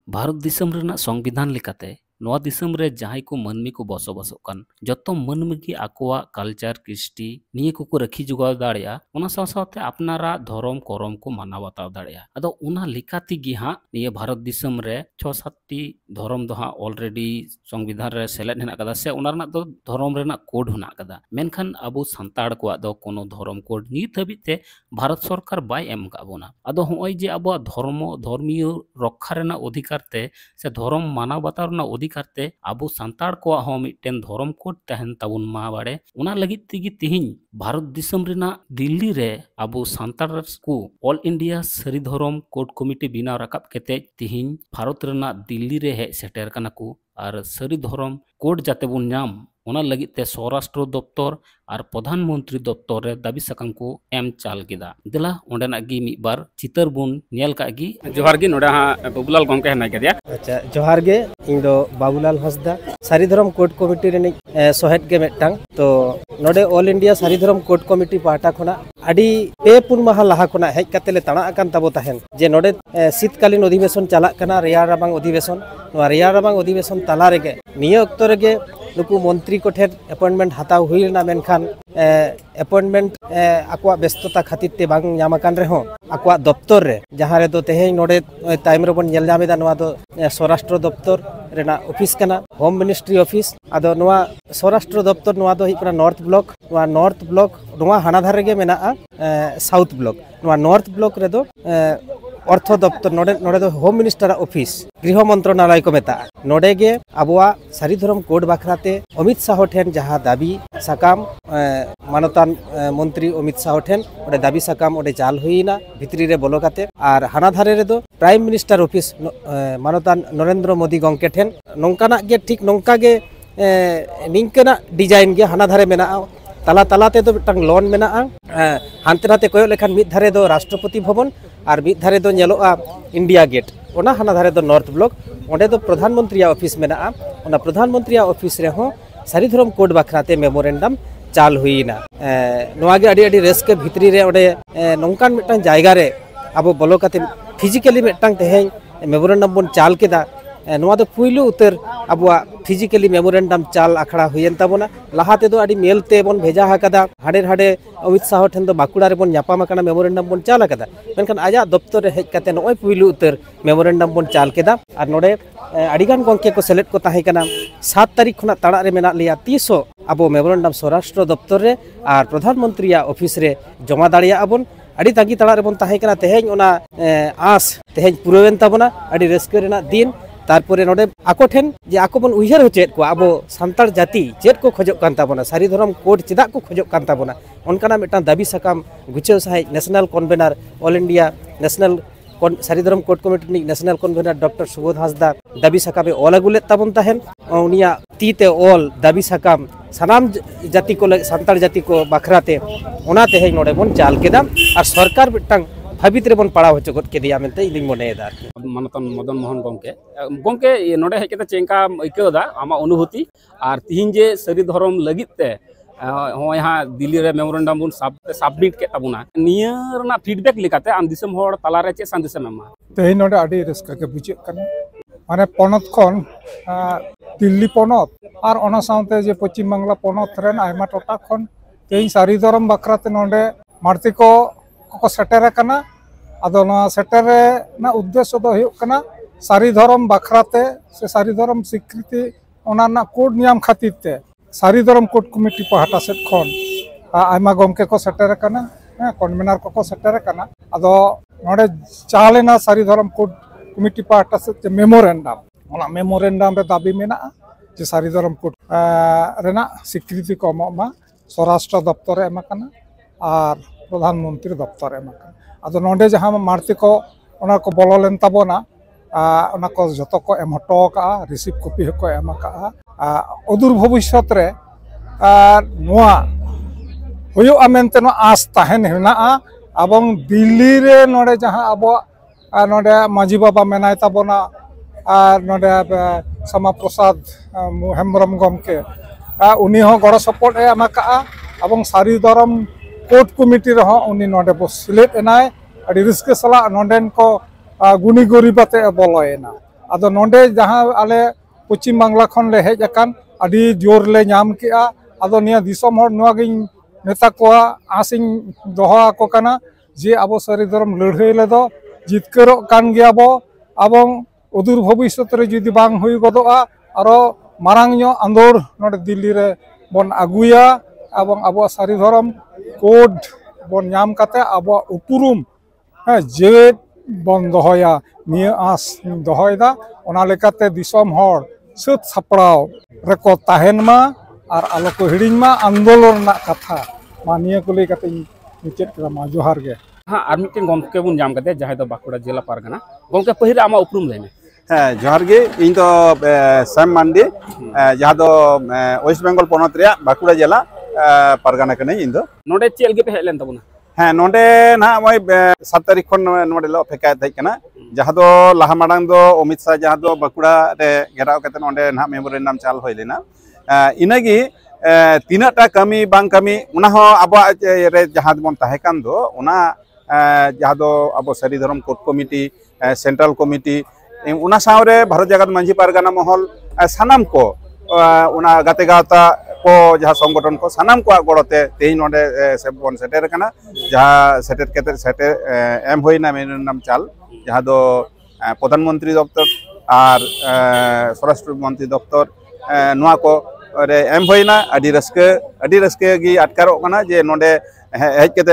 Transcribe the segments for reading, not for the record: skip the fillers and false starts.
भारत दिसम रेना संविधान लेकाते नोआ दिसम रे जहां को मानमी को बसोबासोग कान जतो मानमी की आकोआ कल्चर कृष्टि निये को रखी जुगाव दाड़िया ओना साथ साथे अपनारा धर्म करम को माना बताव दाड़िया अदो ओना लेकाती गी हां निये भारत दिसम रे 6-7टी धर्म दो हां ऑलरेडी संविधान रे सेलेक्ट हेना कदा से ओना रना दो धर्म रेना कोड होना कदा मेनखान अबो संताड़ को दो कोनो धर्म कोड नित हबिते भारत सरकार बाय एम का बोना अदो होय जे अबो धर्मीय रक्षा रेना अधिकार ते से धर्म माना बताव रेना अधिकारते आबो सांताड़ को मिट्टेन धर्म कोड तहन ताबुन मा बाड़े उना लगित तिगी तिहिन भारत दिसम रेना दिल्ली रे आबो सांताड़ को ऑल इंडिया सरी धर्म कोड कमिटी बिना रकाब केते तिहिन भारत रेना दिल्ली रे हे सेटर कना को और सरी धर्म कोड जाते बुन नाम ओना लगित ते स्वराष्ट्र दफ्तर और प्रधानमंत्री दफ्तर रे दाबी सकाम को एम चाल केदा दिला ओंडेना गी मी बार चितर बुन नेल का गी जोहार गी नोडा हा बाबूलाल गंके हना केदिया अच्छा जोहार गे इन दो बाबूलाल हंसदा सारी धर्म कोड कमिटी रे सोहेट गे मेटांग तो नोडे ऑल इंडिया सारी धर्म कोड कमिटी पाटा खना अडी पे पुन महा लाहा खना हेज काते ले ताणा अकान ताबो ताहेन जे नोडे शीतकालीन अधिवेशन चला कना रेयार राबांग अधिवेशन नोआ रेयार राबांग अधिवेशन ताला रेगे निया अक्तो रेगे नुकु मंत्री को ठेर अपॉइंटमेंट हाताव हुईना मेनखान अपॉइंटमेंट आकुआ व्यस्तता खातिर ते बांग नामकान रहो आकुआ दफ्तर रे जहां रे दो तेहें नोडे टाइम रे बन नेल जामेदा नोआ दो स्वराष्ट्र दफ्तर रेना ऑफिस कना होम मिनिस्ट्री ऑफिस आदो नोआ स्वराष्ट्र दफ्तर नोआ दो हिकना नॉर्थ ब्लॉक नोआ हाना धारे गे मेना साउथ ब्लॉक नोआ नॉर्थ ब्लॉक रे दो अर्थ दफ्तर नोडे दो होम मिनिस्टर ऑफिस गृह मंत्रालय को मेता नोडे गे आबुआ सारी धर्म कोड बाखराते अमित शाह ठेन जहां दाबी सकाम मानतान मंत्री अमित शाह ठेन ओडे दाबी सकाम ओडे चाल हुईना भितरी रे बोलो काते और हाना धारे रे दो प्राइम मिनिस्टर ऑफिस मानतान नरेंद्र मोदी गंके ठेन नोंकाना गे ठीक नोंका गे निंकना डिजाइन गे हाना धारे मेना तला तलाते दो मिटंग लोन मेना हानते नाते कोयो लेखान मिद धारे दो राष्ट्रपति भवन और मिद धारे दो नेलोआ इंडिया गेट ओना हाना धारे दो नॉर्थ ब्लॉक ओंडे दो प्रधानमंत्री ऑफिस मेना ओना प्रधानमंत्री ऑफिस रे हो सारी धर्म कोड बाखराते मेमोरेंडम चाल हुईना नोआ गे अडी अडी रेस्के भितरी रे ओंडे नोंकान मिटंग जायगा रे आबो बोलो काते फिजिकली मिटंग तेहें मेमोरेंडम बन चाल केदा नोआ दो पुइलु उतर आबुआ फिजिकली मेमोरेंडम चाल आखड़ा हुयन ताबोना लहाते दो अडी मेलते बन भेजा हकदा हाडे हाडे अमित शाह ठेन दो बाकुड़ा रे बन न्यापाम कना मेमोरेंडम बन चाल हकदा मेनखान आजा दफ्तर रे हेज काते नोय पुइलु उतर मेमोरेंडम बन चाल केदा और नोडे अडिगान गंके को सेलेक्ट को ताहे कना 7 तारीख खना ताड़ा रे मेना लिया 300 आबो मेमोरेंडम स्वराष्ट्र दफ्तर रे और प्रधानमंत्री ऑफिस रे जमा दाड़िया आबन अडी तागी ताड़ा रे बन ताहे कना तेहें ओना आस तेहें पुरवेन ताबोना अडी रेस्के रेना दिन तारपरे नोडे आको ठेन जे आको बन उयहर हो चेत को आबो सांतार जाति चेत को खोजोग कान ताबोना सारी धर्म कोड चेदा को खोजोग कान ताबोना ओनकाना मिटन दाबी सकाम गुचेव सहाय national convener all India national सारी धर्म code committee national convener doctor Subodh Hansda दाबी सकामे ऑल अगुले ताबोन ताहेन उनिया तीते ऑल दाबी सकाम सानाम जाति को सांतार जाति को बाखराते ओना तेहें नोडे बन चाल केदा और सरकार मिटन हाबित रे बन पड़ा होचो के दिया मेनते इदिन मनेदा मानतन मदन मोहन गंके नोडे हेकेता चेंका इकदा आमा अनुभूति और तिहिन जे सरी धर्म लगित ते होय हा दिल्ली रे मेमोरेंडम बन सबमिट के ताबुना निया रना फीडबैक लेकाते आम दिसम होड़ तला रे चे संदेश एमा तेहि नोडे आडी रस्का के बुझे कन माने पोनत खन दिल्ली पोनत और ओना साउते जे पश्चिम बांग्ला पोनत रेन आयमा टोटा खन तेहि सारी धर्म बकराते नोडे मारती को सेटर कना आदो ना सेटर ना उद्देश्य दो हुयुग कना सारी धर्म बखराते से सारी धर्म स्वीकृति ओना ना कोड नियम खातिर ते सारी धर्म कोड कमिटी पहाटा सेट खन आयमा गमके को सेटर कना कन्वेनर को सेटर कना आदो नोडे चालेना सारी धर्म कोड कमिटी पहाटा सेट मेमोरेंडम ओना मेमोरेंडम रे दाबी मेना जे सारी धर्म कोड रेना स्वीकृति को एमा स्वराष्ट्र दफ्तर एमा कना और प्रधानमंत्री दफ्तर एमा आदो नोडे जहां मारती को ओना को बोलो लेन ताबोना ओना को जतो को एम हटो का रिसीव कॉपी को एम का अदूर भविष्यत रे नोआ हुयो आमेनते नो आस ताहेन हेना अबंग दिल्ली रे नोडे जहां अबो नोडे माजी बाबा मेनाय ताबोना नोडे समा प्रसाद हेम्ब्रम गमके उनी हो गड़ सपोर्ट एम का अबंग सारी धर्म कोड कमिटी रहो उनी नोडे बो सिलेक्ट एनाय अडी रिस्के सला नोडेन को गुनी गरीबाते बोलोयना आदो नोंडे जहां आले पश्चिम बांग्ला खन ले हेज अकान अडी जोर ले नाम केआ आदो निया दिसम हर नुआ गिन नेता कोआ आसिंग दोहा को काना जे आबो सारी धर्म लड़ाई लेदो जितकरो कान गया बो आबों उदूर भविष्यत रे जुदी बांग हुई गदोआ आरो मारांग ᱧᱚᱜ आंदोर नोडे दिल्ली रे बन आगुया एवं आबो सारी धर्म कोड बन नाम काते आबो उपुरुम जेद बन दोहया निया आस दोहयदा ओना लेकाते दिसम हर सत सापड़ाव रेको ताहेन मा और आलो को हिडिंग मा आंदोलन ना कथा मानिया को लेकाते निचेत करा मा जोहार गे हाँ और मिट्टी गमके बुन जाम करते जहाँ बाकुड़ा जिला पारगना गमके पहिला आमा उपरूम लेने हाँ जोहार गे इन तो सैम मांडी जहाँ तो वेस्ट बेंगल पनत रे बाकुड़ा जिला पारगना कने इन दो नोडे चेल गे पे हेलेन तबुना हाँ नोडे ना मोय 7 तारीख खन नोडे लो फेका थाई कना जहाँ तो लाहा माडांग दो अमित शाह जहाँ तो बाकुड़ा रे घेराव कते नोडे ना मेमोरेंडम चाल होय लेना इनागी तीनाटा कमी बांग कमी उना हो आबा रे जहाँ बन ताहे कान दो उना जहाँ दो आबो सारी धर्म कोर्ट कमिटी सेंट्रल कमिटी उना सावरे भारत जगत मांझी पारगाना महल सानाम को उना गाते गाता को जहाँ संगठन को सानाम को गड़ते तेही नोडे बन सेटेर कना जहाँ सेटेर केते सेटे एम होइना मेमोरेंडम चाल जहाँ दो प्रधानमंत्री दफ्तर और स्वराष्ट्र मंत्री दफ्तर नुआ को रे एम होइना अडी रस्के गी अटकारो कना जे नोडे हेज केते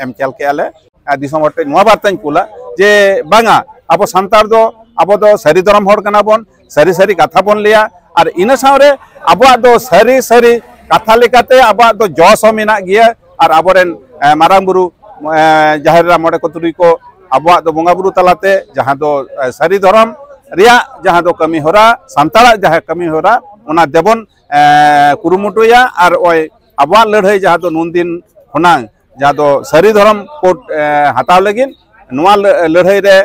एम चल के आले दिसम हटे नुआ बार्ताñ कुला जे बांगा अब सांतार दो अब दो सारी धर्म हर कना बन सारी सारी कथा बन लिया और इन सावरे अब दो सारी सारी कथा लेकाते अब दो जस मेना गिया और आबोरेन मारांग बुरु जाहिर मोड़े को तुरी को अब दो बंगा बुरु तलाते जहाँ दो सारी धर्म रिया जहाँ दो कमी होरा सांतारा जहाँ कमी होरा उना देबन कुरुमुटुया और ओय अब लड़ाई जहाँ दो नुन दिन होनांग जहाँ दो सारी धर्म कोर्ट हताव लगिन नुआ लड़ाई रे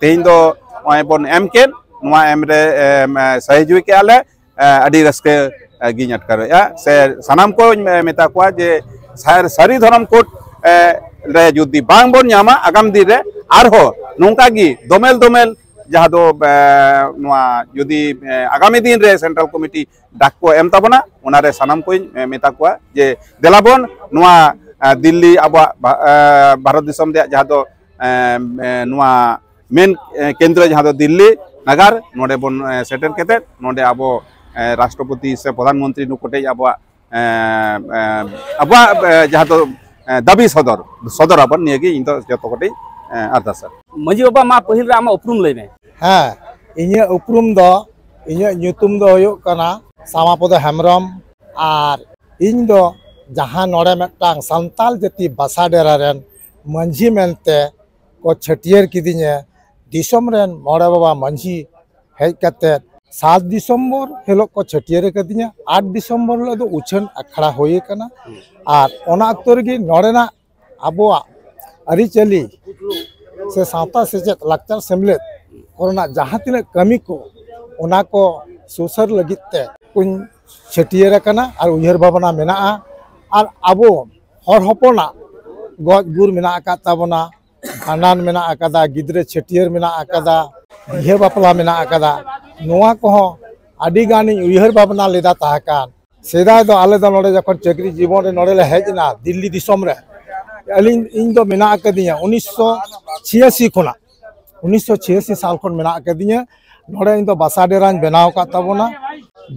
तेहिं दो ओय बन एम केन नुआ एम रे सहजुई के आले अडी रस्के गिन अटकारोया से सानाम को मेता को जे सारी धर्म कोर्ट रे जुदी बांग बन नामा आगाम दिन रे आरहो नोंका गी दोमेल दोमेल जहाँ दो नुआ जुदी आगामी दिन रे सेंट्रल कमिटी डाक को एम ताबना उना रे सानाम को मेता को जे देलाबन नुआ दिल्ली अब भारत दिसम दे जहाँ दो नुआ मेन केंद्र जहाँ दो दिल्ली नगर नोडे बन सेटेर केते नोडे आबो राष्ट्रपति से प्रधानमंत्री नुकोटे अब जहाँ तो दाबी सदर सदर अपन नियगी इन तो जतो कोटे अरदास मजी बाबा मा पहिल आमा उपरूम लेने हाँ इन्हें उपरूम दो इन्हें ᱧᱩᱛᱩᱢ दो हुयो कना सामापद हेम्ब्रम और इन दो जहाँ नोड़े मेटांग संताल जाति बासा डेरा रेन मंझी मेनते को छटियर किदिने दिसम रेन मोड़े बाबा मंझी हेज कते 7 दिसंबर हेलोक को छटियर कदिने 8 दिसंबर ले दो उछन अखड़ा होये कना और ओना अक्तो रेगी नोड़ेना आबोआ अरिचली से सावता सेचेत लाक्चर सेमलेट कोरोना जहाँ तीन कमी को ओना को सुसर लगिते कुन छटियर कना और उयहर भावना मेना और आबो हर हपना गज गुर मेना ताबना भांडान मेना आकादा गिद्रे छटियर मेना आकादा बिहे बापला मेना आकादा नोआ को आदि गानी उयहर भावना लेदा ताहाकान सेदाय दो आले दो नोडे जखन चाकरी जीवन रे नोडे ले हेजना दिल्ली दिसम रे अलिन इन दो मेना आकदिया 1986 खुना 1986 साल खन मेना आकदिया नोडे इन दो बासा डेरान बनाव का ताबना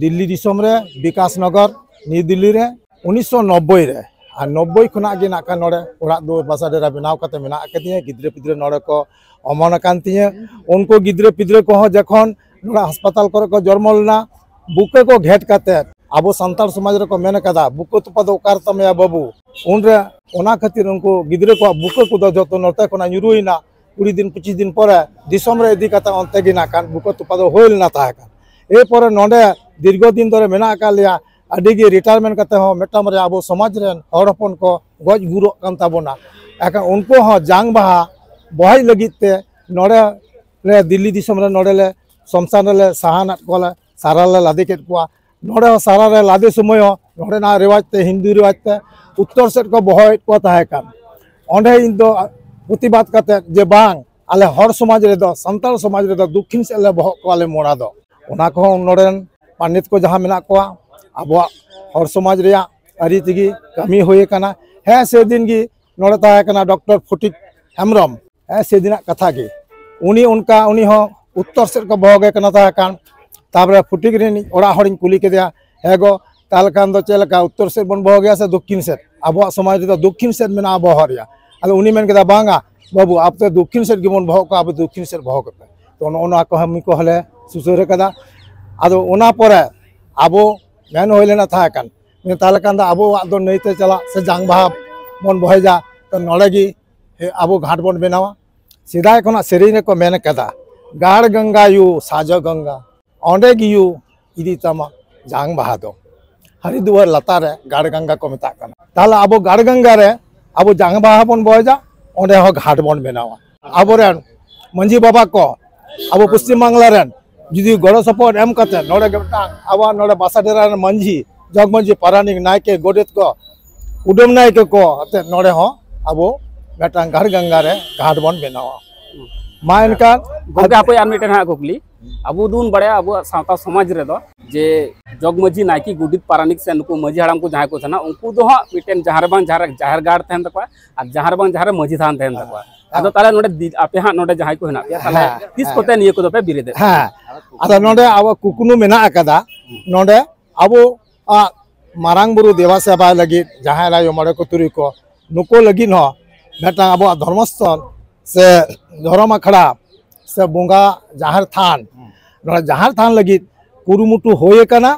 दिल्ली दिसम रे विकास नगर न्यू दिल्ली रे 1990 रे और 90 खुना गे नाका नोडे ओरा दो बासा डेरा बनाव काते मेना आकदिया गिद्रे पिद्रे नोडे को अमन कांतिया उनको गिद्रे पिद्रे को जखन नोडा अस्पताल करे को जन्मलना बुके को घेट काते आबो संताल समाज रे को मेन कदा बुको तुपा दो कार तमया बाबू उनरे ओना खातिर उनको गिद्रे को बुको को दो जतो नोते कोना ᱧᱩᱨᱩᱭना 20 दिन 25 दिन पर दिसम रे इदी काता अंते गिना कान बुको तुपा दो होइल ना ताहा कान ए पर नोडे दीर्घ दिन धरे मेना का लिया अडिगे रिटायरमेंट करते हो मेटाम रे आबो समाज रेन हर हपन को गज गुरो कान ताबोना एका उनको हो जांग बहा बहाई लगिते नोडे रे दिल्ली दिसम रे नोडे ले समसान रे सहाना कोला सारा ले लादे केट कोआ नोडे सारा रे लादे समय नोडे ना रिवाज ते हिंदू रिवाज ते उत्तर सेट को बहाई को ताहे कान ओंडे इन दो प्रतिबाद करते जे बांग आले हर समाज रे दो संताल समाज रे दो दक्षिण से ले बहक को आले मोड़ा दो ओना को नोडेन पंडित को जहां मेना को आबो हर समाज रे अरी तिगी कमी होए कना है से दिन गी नोडे ता कना डॉक्टर फटिक हेमरम है से दिन कथा गे उनी उनका उनी हो उत्तर से को बहगे कना ता कान ताबरे फटिक रे ओड़ा हरिन कुली के दिया हेगो तालकान दो चेलका उत्तर से बन बहगे से दक्षिण से आबो समाज रे दक्षिण से मेना बहरिया अल उनी मेन के बांगा बाबू आप तो दक्षिण सेट गिबन बहक को अब दक्षिण सेट बहक पे तो ओना को हम को हले सुसुर कदा आदो ओना परे आबो मेन होइलेना था कान ने तालकान दा आबो आदो नैते चला से जांग बहा बन बहजा तो नड़ेगी आबो घाट बन बनावा सिदाय कोना सेरी को मेन कदा गाड़ गंगा यू साजो गंगा ओंडे गी यू इदी तमा जांग बहा दो हरिद्वार लतारे गाड़ गंगा को मेता काना ताला आबो गाड़ गंगा रे आबो जांग बहा बन बहजा ओंडे हो घाट बन बनावा आबोरेन मंजी बाबा को अब पश्चिम बांग्ला रेन जुदी गड़ो सपोर्ट एम कते नोडे गटा आबा नोडे बासाडेरा मंजी जगमंजी पारानिक नायके गोडेत को उडम नायके को अते नोडे हो अब बेटा घर गंगा रे घाट बन बनावा मा इनका गोगे हापे आर मिटेन हा कुकली अबो दुन बड़े अबो सावता समाज रे दो जे जगमंजी नायकी गुडित पारानिक से नुको मजी हड़ाम को जहां को थना उनको दो मिटेन जहार बांग जहार गाड़ तहन तकवा आ जहार बांग जहार मजी थान तहन तकवा आदो ताले नोडे आपे हा नोडे जहां को हेना ताले तीस कोते निये को दो पे बिरे दे हां आदो नोडे अब कुकुनु मेना अकदा नोडे अबो मारांग बुरु देवा सेवा लगी जहां रायो मड़े को तुरी को नुको लगी न बेटा अब धर्मस्थल से धर्म अखड़ा से बोंगा जहार थान नोडे जहार थान लगी कुरुमुटु होए कना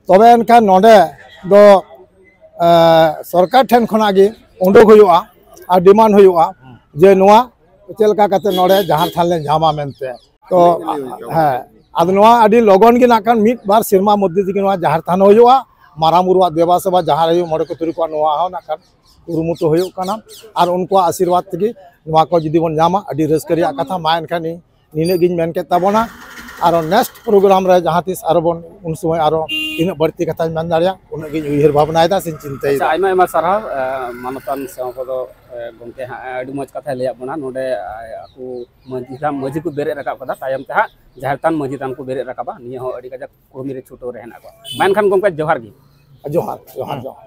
तबे एनका नोडे दो सरकार ठेन खना गे उंडोक होयुआ आ डिमांड होयुआ जे नोआ चेलका कते नोडे जहार थान ले जामा मेनते तो हां आद नोआ अडी लगन गे नाकान मिट बार सिरमा मध्य दिगे नोआ जहार थान होयुआ मारामुरुआ देवा सेवा जहार होयु मड़े को तुरी को नोआ हो नाकान कुरुमुटु होयुक कना आर उनको आशीर्वाद तगी नोआ को जुदी बन जामा अडी रस्करिया कथा मा एनका निने गिन मेन के ताबोना और नेक्स्ट प्रोग्राम रे जहां तीस आरो बन उन समय आरो इन बढ़ती कथा मन दाड़िया उन गे उहिर भावनायदा सिन चिंताय अच्छा आइमा आइमा सारा मानतान सेवा को दो गंके हा अडी मज कथा लेया बना नोडे आकु मजी को बेरे रकाब कदा तायम ते हा जहारतान मजी तान को बेरे रकाबा निया हो अडी गजा कुमी रे छुटो रहना को मान खान गंके जोहार गी जोहार जोहार जोहार